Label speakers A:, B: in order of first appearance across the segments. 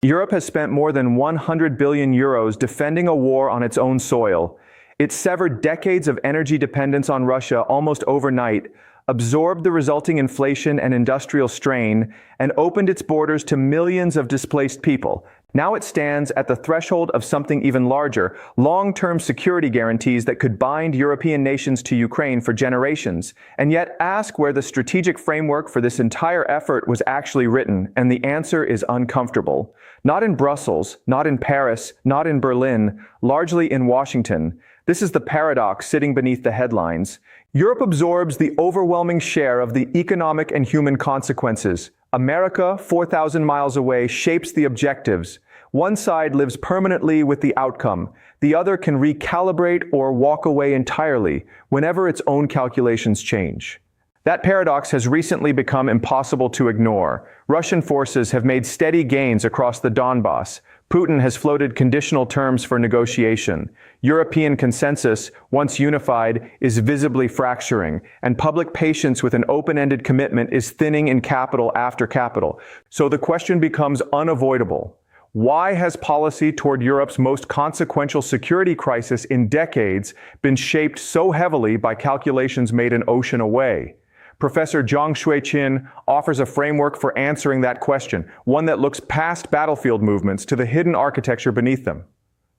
A: Europe has spent more than 100 billion euros defending a war on its own soil. It severed decades of energy dependence on Russia almost overnight, absorbed the resulting inflation and industrial strain, and opened its borders to millions of displaced people. Now it stands at the threshold of something even larger, long-term security guarantees that could bind European nations to Ukraine for generations. And yet ask where the strategic framework for this entire effort was actually written, and the answer is uncomfortable. Not in Brussels, not in Paris, not in Berlin, largely in Washington. This is the paradox sitting beneath the headlines. Europe absorbs the overwhelming share of the economic and human consequences. America, 4,000 miles away, shapes the objectives. One side lives permanently with the outcome. The other can recalibrate or walk away entirely whenever its own calculations change. That paradox has recently become impossible to ignore. Russian forces have made steady gains across the Donbas. Putin has floated conditional terms for negotiation. European consensus, once unified, is visibly fracturing, and public patience with an open-ended commitment is thinning in capital after capital. So the question becomes unavoidable. Why has policy toward Europe's most consequential security crisis in decades been shaped so heavily by calculations made an ocean away? Professor Zhang Shuiqin offers a framework for answering that question, one that looks past battlefield movements to the hidden architecture beneath them.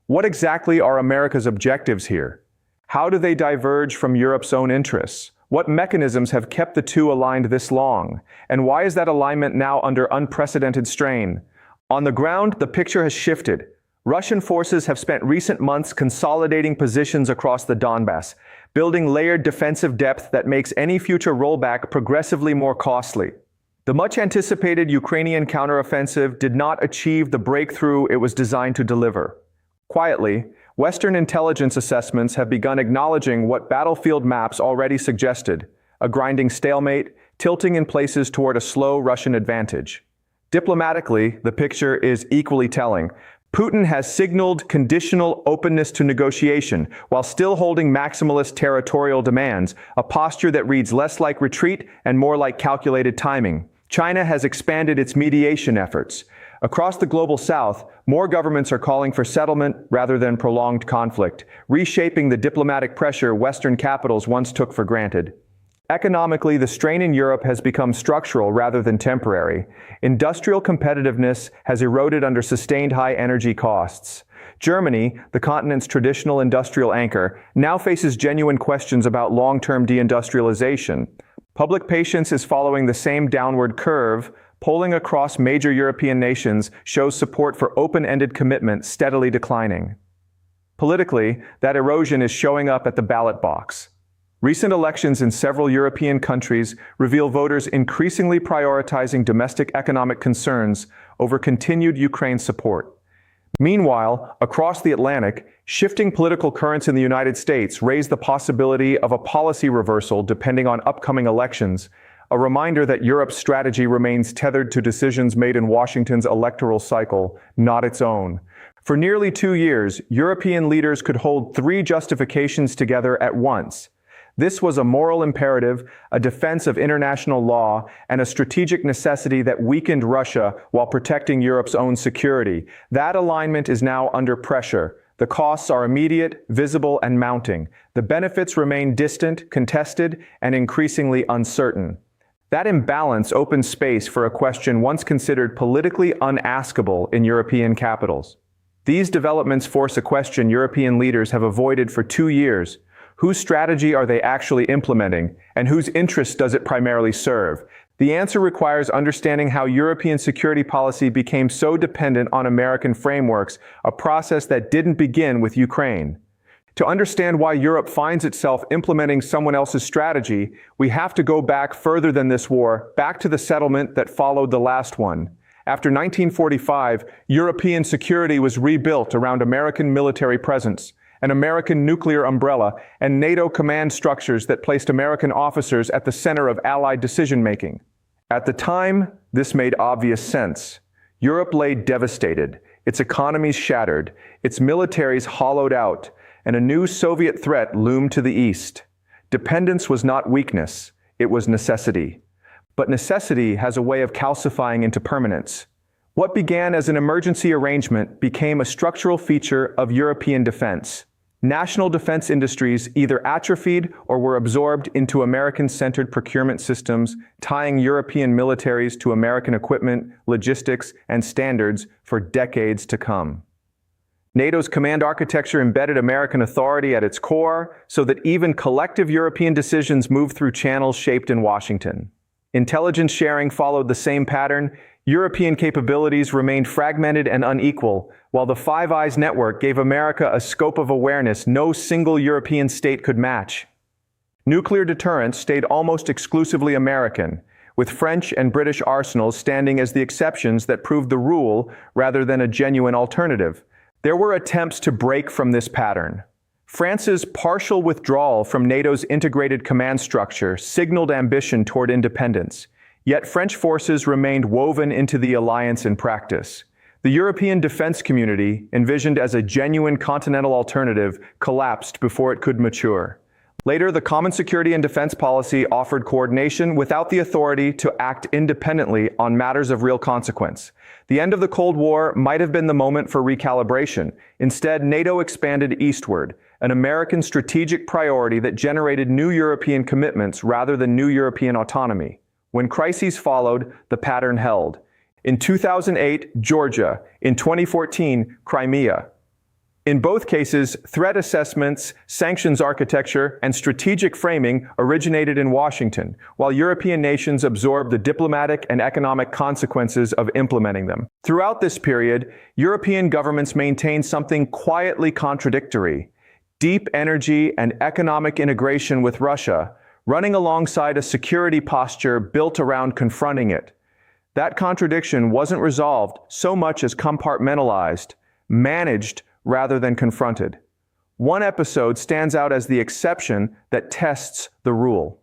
A: What exactly are America's objectives here? How do they diverge from Europe's own interests? What mechanisms have kept the two aligned this long? And why is that alignment now under unprecedented strain? On the ground, the picture has shifted. Russian forces have spent recent months consolidating positions across the Donbas, building layered defensive depth that makes any future rollback progressively more costly. The much-anticipated Ukrainian counteroffensive did not achieve the breakthrough it was designed to deliver. Quietly, Western intelligence assessments have begun acknowledging what battlefield maps already suggested: a grinding stalemate, tilting in places toward a slow Russian advantage. Diplomatically, the picture is equally telling. Putin has signaled conditional openness to negotiation while still holding maximalist territorial demands, a posture that reads less like retreat and more like calculated timing. China has expanded its mediation efforts. Across the global south, more governments are calling for settlement rather than prolonged conflict, reshaping the diplomatic pressure Western capitals once took for granted. Economically, the strain in Europe has become structural rather than temporary. Industrial competitiveness has eroded under sustained high energy costs. Germany, the continent's traditional industrial anchor, now faces genuine questions about long-term deindustrialization. Public patience is following the same downward curve. Polling across major European nations shows support for open-ended commitment steadily declining. Politically, that erosion is showing up at the ballot box. Recent elections in several European countries reveal voters increasingly prioritizing domestic economic concerns over continued Ukraine support. Meanwhile, across the Atlantic, shifting political currents in the United States raise the possibility of a policy reversal depending on upcoming elections, a reminder that Europe's strategy remains tethered to decisions made in Washington's electoral cycle, not its own. For nearly 2 years, European leaders could hold 3 justifications together at once. This was a moral imperative, a defense of international law, and a strategic necessity that weakened Russia while protecting Europe's own security. That alignment is now under pressure. The costs are immediate, visible, and mounting. The benefits remain distant, contested, and increasingly uncertain. That imbalance opens space for a question once considered politically unaskable in European capitals. These developments force a question European leaders have avoided for 2 years. Whose strategy are they actually implementing, and whose interests does it primarily serve? The answer requires understanding how European security policy became so dependent on American frameworks, a process that didn't begin with Ukraine. To understand why Europe finds itself implementing someone else's strategy, we have to go back further than this war, back to the settlement that followed the last one. After 1945, European security was rebuilt around American military presence, an American nuclear umbrella, and NATO command structures that placed American officers at the center of Allied decision-making. At the time, this made obvious sense. Europe lay devastated, its economies shattered, its militaries hollowed out, and a new Soviet threat loomed to the east. Dependence was not weakness, it was necessity. But necessity has a way of calcifying into permanence. What began as an emergency arrangement became a structural feature of European defense. National defense industries either atrophied or were absorbed into American-centered procurement systems, tying European militaries to American equipment, logistics, and standards for decades to come. NATO's command architecture embedded American authority at its core, so that even collective European decisions moved through channels shaped in Washington. Intelligence sharing followed the same pattern. European capabilities remained fragmented and unequal, while the Five Eyes network gave America a scope of awareness no single European state could match. Nuclear deterrence stayed almost exclusively American, with French and British arsenals standing as the exceptions that proved the rule rather than a genuine alternative. There were attempts to break from this pattern. France's partial withdrawal from NATO's integrated command structure signaled ambition toward independence, yet French forces remained woven into the alliance in practice. The European defense community, envisioned as a genuine continental alternative, collapsed before it could mature. Later, the Common Security and Defense Policy offered coordination without the authority to act independently on matters of real consequence. The end of the Cold War might have been the moment for recalibration. Instead, NATO expanded eastward, an American strategic priority that generated new European commitments rather than new European autonomy. When crises followed, the pattern held. In 2008, Georgia. In 2014, Crimea. In both cases, threat assessments, sanctions architecture, and strategic framing originated in Washington, while European nations absorbed the diplomatic and economic consequences of implementing them. Throughout this period, European governments maintained something quietly contradictory: deep energy and economic integration with Russia, running alongside a security posture built around confronting it. That contradiction wasn't resolved so much as compartmentalized, managed rather than confronted. One episode stands out as the exception that tests the rule.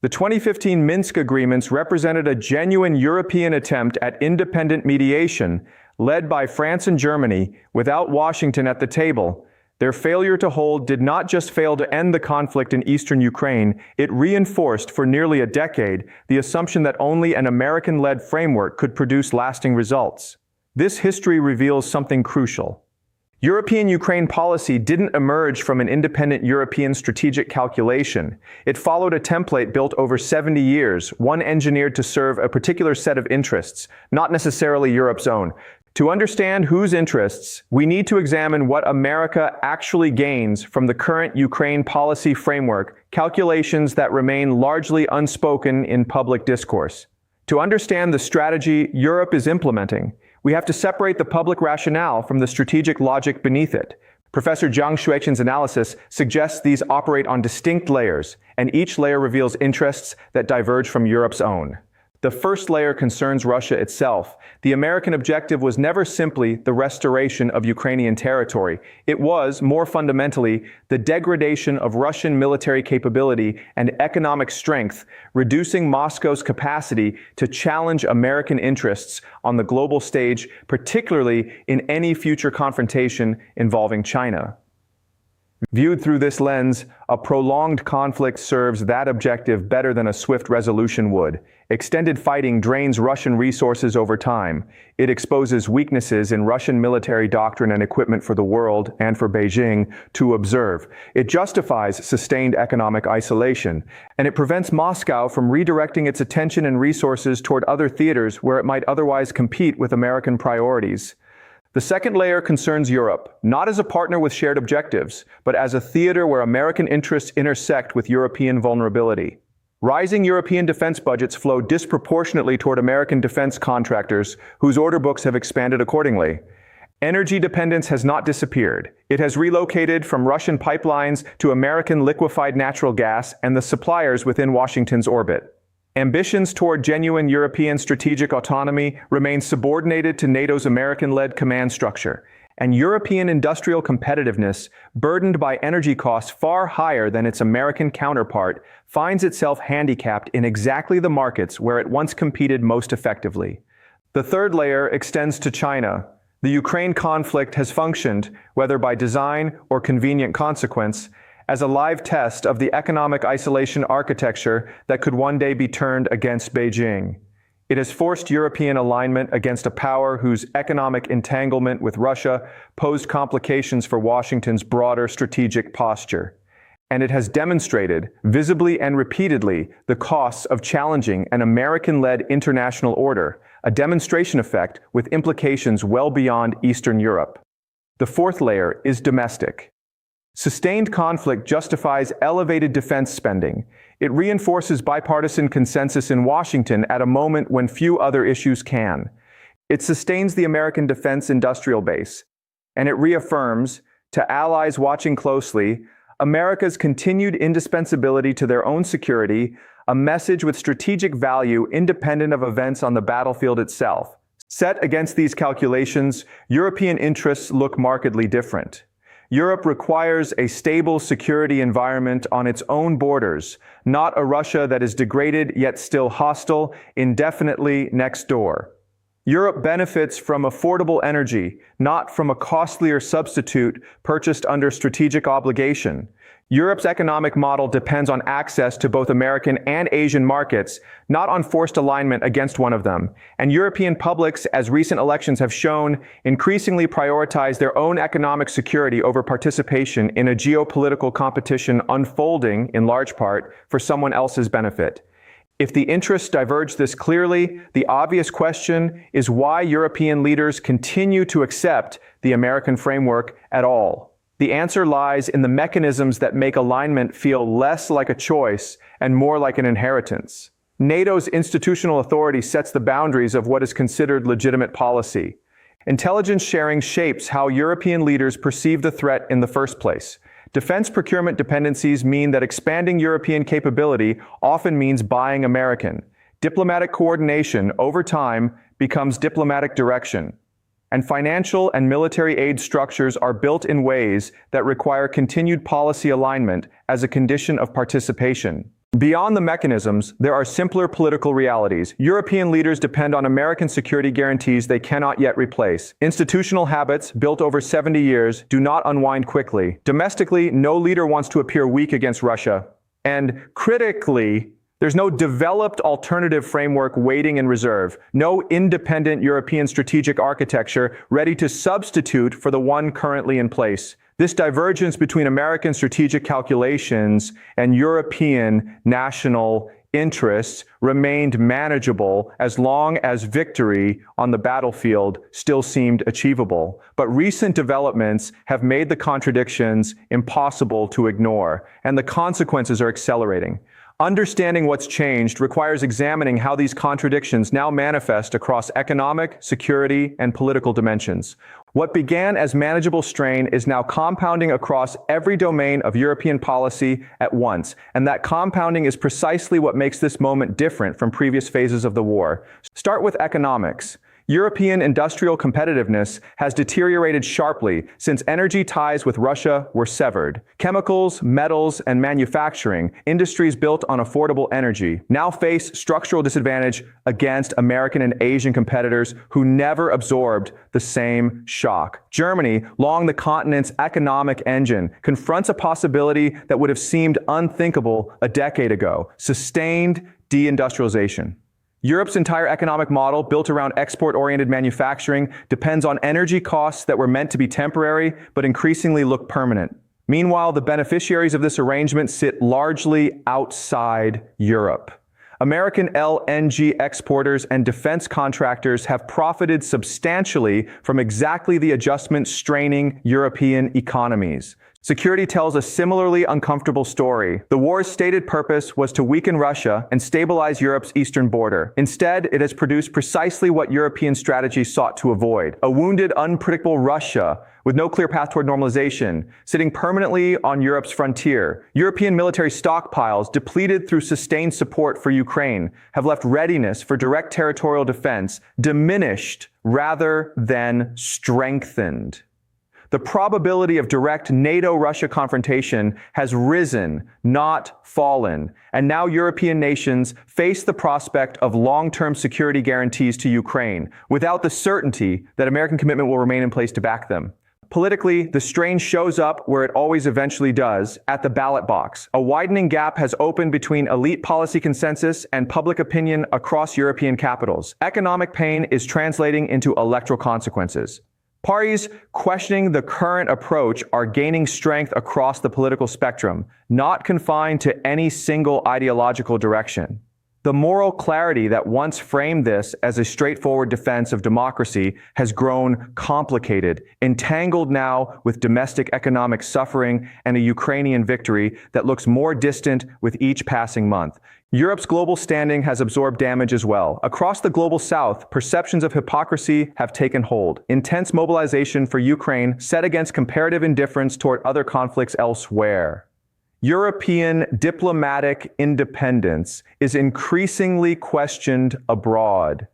A: The 2015 Minsk agreements represented a genuine European attempt at independent mediation, led by France and Germany, without Washington at the table. Their failure to hold did not just fail to end the conflict in eastern Ukraine, it reinforced for nearly a decade the assumption that only an American-led framework could produce lasting results. This history reveals something crucial. European Ukraine policy didn't emerge from an independent European strategic calculation. It followed a template built over 70 years, one engineered to serve a particular set of interests, not necessarily Europe's own. To understand whose interests, we need to examine what America actually gains from the current Ukraine policy framework, calculations that remain largely unspoken in public discourse. To understand the strategy Europe is implementing, we have to separate the public rationale from the strategic logic beneath it. Professor Zhang Xueqin's analysis suggests these operate on distinct layers, and each layer reveals interests that diverge from Europe's own. The first layer concerns Russia itself. The American objective was never simply the restoration of Ukrainian territory. It was, more fundamentally, the degradation of Russian military capability and economic strength, reducing Moscow's capacity to challenge American interests on the global stage, particularly in any future confrontation involving China. Viewed through this lens, a prolonged conflict serves that objective better than a swift resolution would. Extended fighting drains Russian resources over time. It exposes weaknesses in Russian military doctrine and equipment for the world, and for Beijing, to observe. It justifies sustained economic isolation, and it prevents Moscow from redirecting its attention and resources toward other theaters where it might otherwise compete with American priorities. The second layer concerns Europe, not as a partner with shared objectives, but as a theater where American interests intersect with European vulnerability. Rising European defense budgets flow disproportionately toward American defense contractors, whose order books have expanded accordingly. Energy dependence has not disappeared. It has relocated from Russian pipelines to American liquefied natural gas and the suppliers within Washington's orbit. Ambitions toward genuine European strategic autonomy remain subordinated to NATO's American-led command structure, and European industrial competitiveness, burdened by energy costs far higher than its American counterpart, finds itself handicapped in exactly the markets where it once competed most effectively. The third layer extends to China. The Ukraine conflict has functioned, whether by design or convenient consequence, as a live test of the economic isolation architecture that could one day be turned against Beijing. It has forced European alignment against a power whose economic entanglement with Russia posed complications for Washington's broader strategic posture. And it has demonstrated, visibly and repeatedly, the costs of challenging an American-led international order, a demonstration effect with implications well beyond Eastern Europe. The fourth layer is domestic. Sustained conflict justifies elevated defense spending. It reinforces bipartisan consensus in Washington at a moment when few other issues can. It sustains the American defense industrial base, and it reaffirms, to allies watching closely, America's continued indispensability to their own security, a message with strategic value independent of events on the battlefield itself. Set against these calculations, European interests look markedly different. Europe requires a stable security environment on its own borders, not a Russia that is degraded yet still hostile, indefinitely next door. Europe benefits from affordable energy, not from a costlier substitute purchased under strategic obligation. Europe's economic model depends on access to both American and Asian markets, not on forced alignment against one of them. And European publics, as recent elections have shown, increasingly prioritize their own economic security over participation in a geopolitical competition unfolding, in large part, for someone else's benefit. If the interests diverge this clearly, the obvious question is why European leaders continue to accept the American framework at all. The answer lies in the mechanisms that make alignment feel less like a choice and more like an inheritance. NATO's institutional authority sets the boundaries of what is considered legitimate policy. Intelligence sharing shapes how European leaders perceive the threat in the first place. Defense procurement dependencies mean that expanding European capability often means buying American. Diplomatic coordination, over time, becomes diplomatic direction. And financial and military aid structures are built in ways that require continued policy alignment as a condition of participation. Beyond the mechanisms, there are simpler political realities. European leaders depend on American security guarantees they cannot yet replace. Institutional habits, built over 70 years, do not unwind quickly. Domestically, no leader wants to appear weak against Russia. And critically, there's no developed alternative framework waiting in reserve, no independent European strategic architecture ready to substitute for the one currently in place. This divergence between American strategic calculations and European national interests remained manageable as long as victory on the battlefield still seemed achievable. But recent developments have made the contradictions impossible to ignore, and the consequences are accelerating. Understanding what's changed requires examining how these contradictions now manifest across economic, security, and political dimensions. What began as manageable strain is now compounding across every domain of European policy at once, and that compounding is precisely what makes this moment different from previous phases of the war. Start with economics. European industrial competitiveness has deteriorated sharply since energy ties with Russia were severed. Chemicals, metals, and manufacturing, industries built on affordable energy, now face structural disadvantage against American and Asian competitors who never absorbed the same shock. Germany, long the continent's economic engine, confronts a possibility that would have seemed unthinkable a decade ago: sustained deindustrialization. Europe's entire economic model, built around export-oriented manufacturing, depends on energy costs that were meant to be temporary, but increasingly look permanent. Meanwhile, the beneficiaries of this arrangement sit largely outside Europe. American LNG exporters and defense contractors have profited substantially from exactly the adjustment straining European economies. Security tells a similarly uncomfortable story. The war's stated purpose was to weaken Russia and stabilize Europe's eastern border. Instead, it has produced precisely what European strategy sought to avoid: a wounded, unpredictable Russia with no clear path toward normalization, sitting permanently on Europe's frontier. European military stockpiles, depleted through sustained support for Ukraine, have left readiness for direct territorial defense diminished rather than strengthened. The probability of direct NATO-Russia confrontation has risen, not fallen, and now European nations face the prospect of long-term security guarantees to Ukraine, without the certainty that American commitment will remain in place to back them. Politically, the strain shows up where it always eventually does, at the ballot box. A widening gap has opened between elite policy consensus and public opinion across European capitals. Economic pain is translating into electoral consequences. Parties questioning the current approach are gaining strength across the political spectrum, not confined to any single ideological direction. The moral clarity that once framed this as a straightforward defense of democracy has grown complicated, entangled now with domestic economic suffering and a Ukrainian victory that looks more distant with each passing month. Europe's global standing has absorbed damage as well. Across the global south, perceptions of hypocrisy have taken hold. Intense mobilization for Ukraine set against comparative indifference toward other conflicts elsewhere. European diplomatic independence is increasingly questioned abroad,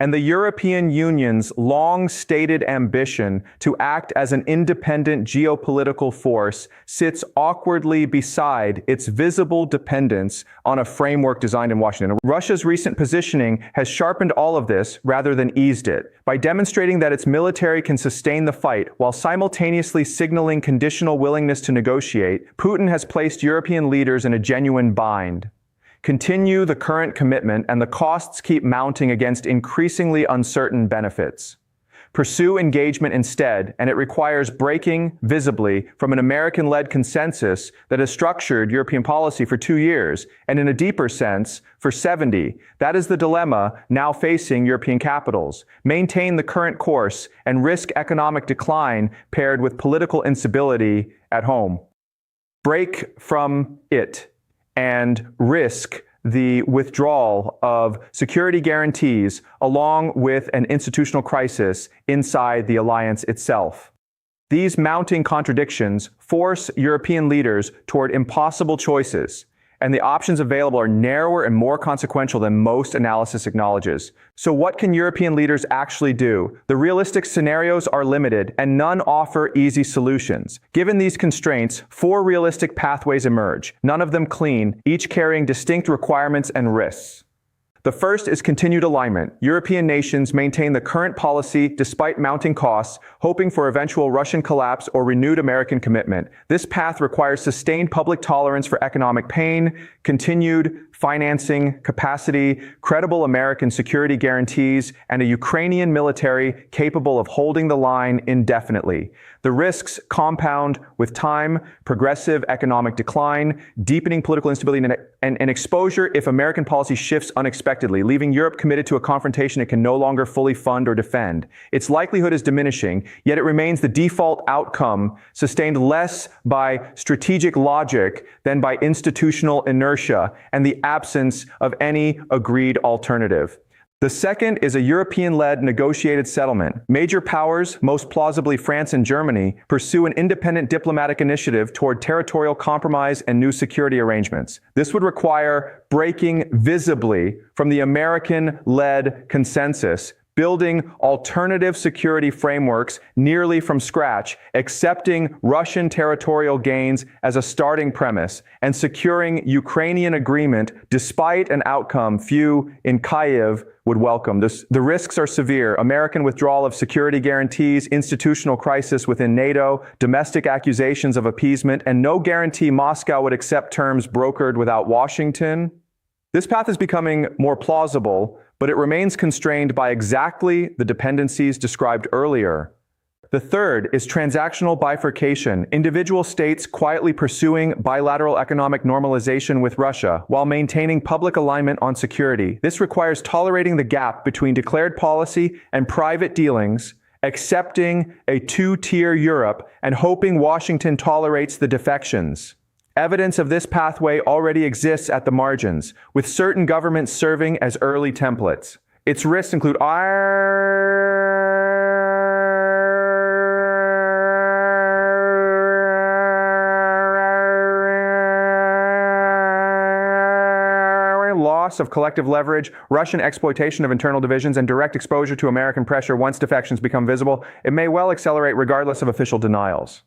A: and the European Union's long-stated ambition to act as an independent geopolitical force sits awkwardly beside its visible dependence on a framework designed in Washington. Russia's recent positioning has sharpened all of this rather than eased it, by demonstrating that its military can sustain the fight while simultaneously signaling conditional willingness to negotiate. Putin has placed European leaders in a genuine bind. Continue the current commitment and the costs keep mounting against increasingly uncertain benefits. Pursue engagement instead, and it requires breaking visibly from an American-led consensus that has structured European policy for 2 years, and in a deeper sense, for 70. That is the dilemma now facing European capitals. Maintain the current course and risk economic decline paired with political instability at home. Break from it and risk the withdrawal of security guarantees along with an institutional crisis inside the alliance itself. These mounting contradictions force European leaders toward impossible choices, and the options available are narrower and more consequential than most analysis acknowledges. So what can European leaders actually do? The realistic scenarios are limited, and none offer easy solutions. Given these constraints, 4 realistic pathways emerge, none of them clean, each carrying distinct requirements and risks. The first is continued alignment. European nations maintain the current policy despite mounting costs, hoping for eventual Russian collapse or renewed American commitment. This path requires sustained public tolerance for economic pain, continued financing capacity, credible American security guarantees, and a Ukrainian military capable of holding the line indefinitely. The risks compound with time, progressive economic decline, deepening political instability, and exposure if American policy shifts unexpectedly, leaving Europe committed to a confrontation it can no longer fully fund or defend. Its likelihood is diminishing, yet it remains the default outcome, sustained less by strategic logic than by institutional inertia and the absence of any agreed alternative. The second is a European-led negotiated settlement. Major powers, most plausibly France and Germany, pursue an independent diplomatic initiative toward territorial compromise and new security arrangements. This would require breaking visibly from the American-led consensus, building alternative security frameworks nearly from scratch, accepting Russian territorial gains as a starting premise, and securing Ukrainian agreement despite an outcome few in Kyiv would welcome. The risks are severe. American withdrawal of security guarantees, institutional crisis within NATO, domestic accusations of appeasement, and no guarantee Moscow would accept terms brokered without Washington. This path is becoming more plausible, but it remains constrained by exactly the dependencies described earlier. The third is transactional bifurcation, individual states quietly pursuing bilateral economic normalization with Russia while maintaining public alignment on security. This requires tolerating the gap between declared policy and private dealings, accepting a 2-tier Europe, and hoping Washington tolerates the defections. Evidence of this pathway already exists at the margins, with certain governments serving as early templates. Its risks include loss of collective leverage, Russian exploitation of internal divisions, and direct exposure to American pressure once defections become visible. It may well accelerate regardless of official denials.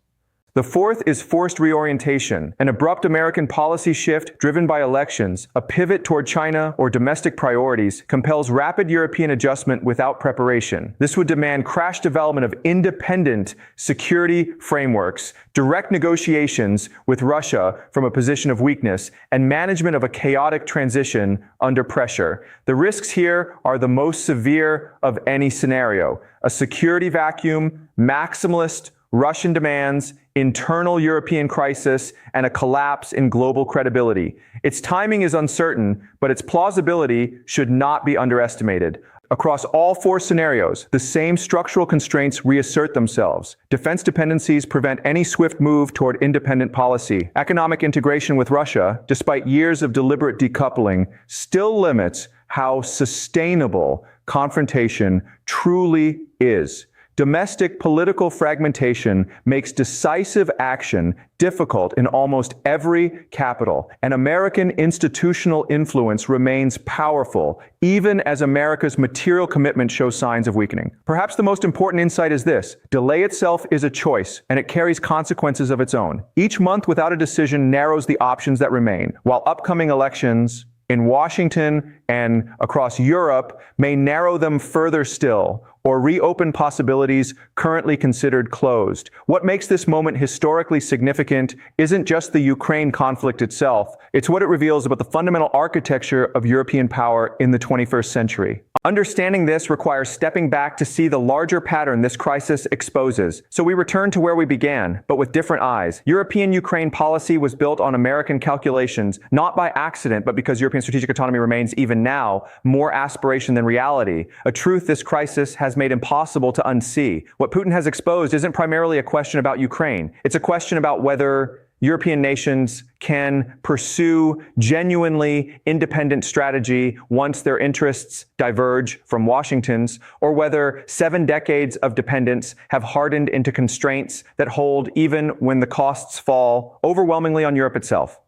A: The fourth is forced reorientation, an abrupt American policy shift driven by elections, a pivot toward China or domestic priorities, compels rapid European adjustment without preparation. This would demand crash development of independent security frameworks, direct negotiations with Russia from a position of weakness, and management of a chaotic transition under pressure. The risks here are the most severe of any scenario: a security vacuum, maximalist Russian demands, internal European crisis, and a collapse in global credibility. Its timing is uncertain, but its plausibility should not be underestimated. Across all four scenarios, the same structural constraints reassert themselves. Defense dependencies prevent any swift move toward independent policy. Economic integration with Russia, despite years of deliberate decoupling, still limits how sustainable confrontation truly is. Domestic political fragmentation makes decisive action difficult in almost every capital, and American institutional influence remains powerful, even as America's material commitment shows signs of weakening. Perhaps the most important insight is this: delay itself is a choice, and it carries consequences of its own. Each month without a decision narrows the options that remain, while upcoming elections in Washington and across Europe may narrow them further still, or reopen possibilities currently considered closed. What makes this moment historically significant isn't just the Ukraine conflict itself, it's what it reveals about the fundamental architecture of European power in the 21st century. Understanding this requires stepping back to see the larger pattern this crisis exposes. So we return to where we began, but with different eyes. European Ukraine policy was built on American calculations, not by accident, but because European strategic autonomy remains even now more aspiration than reality, a truth this crisis has made impossible to unsee. What Putin has exposed isn't primarily a question about Ukraine. It's a question about whether European nations can pursue genuinely independent strategy once their interests diverge from Washington's, or whether 7 decades of dependence have hardened into constraints that hold even when the costs fall overwhelmingly on Europe itself.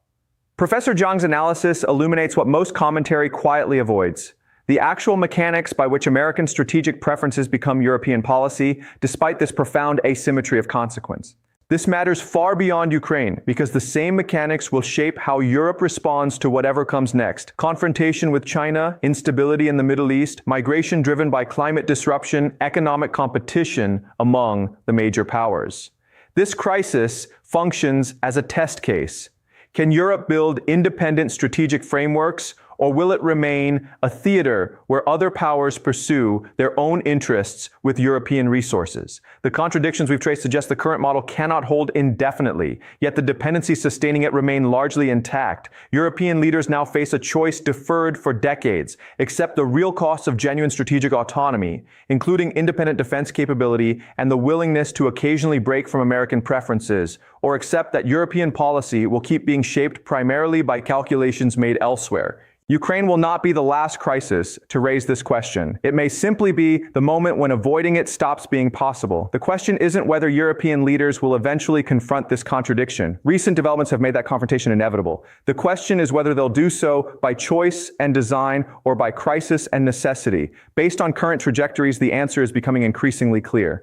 A: Professor Zhang's analysis illuminates what most commentary quietly avoids: the actual mechanics by which American strategic preferences become European policy, despite this profound asymmetry of consequence. This matters far beyond Ukraine, because the same mechanics will shape how Europe responds to whatever comes next. Confrontation with China, instability in the Middle East, migration driven by climate disruption, economic competition among the major powers. This crisis functions as a test case. Can Europe build independent strategic frameworks, or will it remain a theater where other powers pursue their own interests with European resources? The contradictions we've traced suggest the current model cannot hold indefinitely, yet the dependencies sustaining it remain largely intact. European leaders now face a choice deferred for decades: accept the real costs of genuine strategic autonomy, including independent defense capability and the willingness to occasionally break from American preferences, or accept that European policy will keep being shaped primarily by calculations made elsewhere. Ukraine will not be the last crisis to raise this question. It may simply be the moment when avoiding it stops being possible. The question isn't whether European leaders will eventually confront this contradiction. Recent developments have made that confrontation inevitable. The question is whether they'll do so by choice and design or by crisis and necessity. Based on current trajectories, the answer is becoming increasingly clear.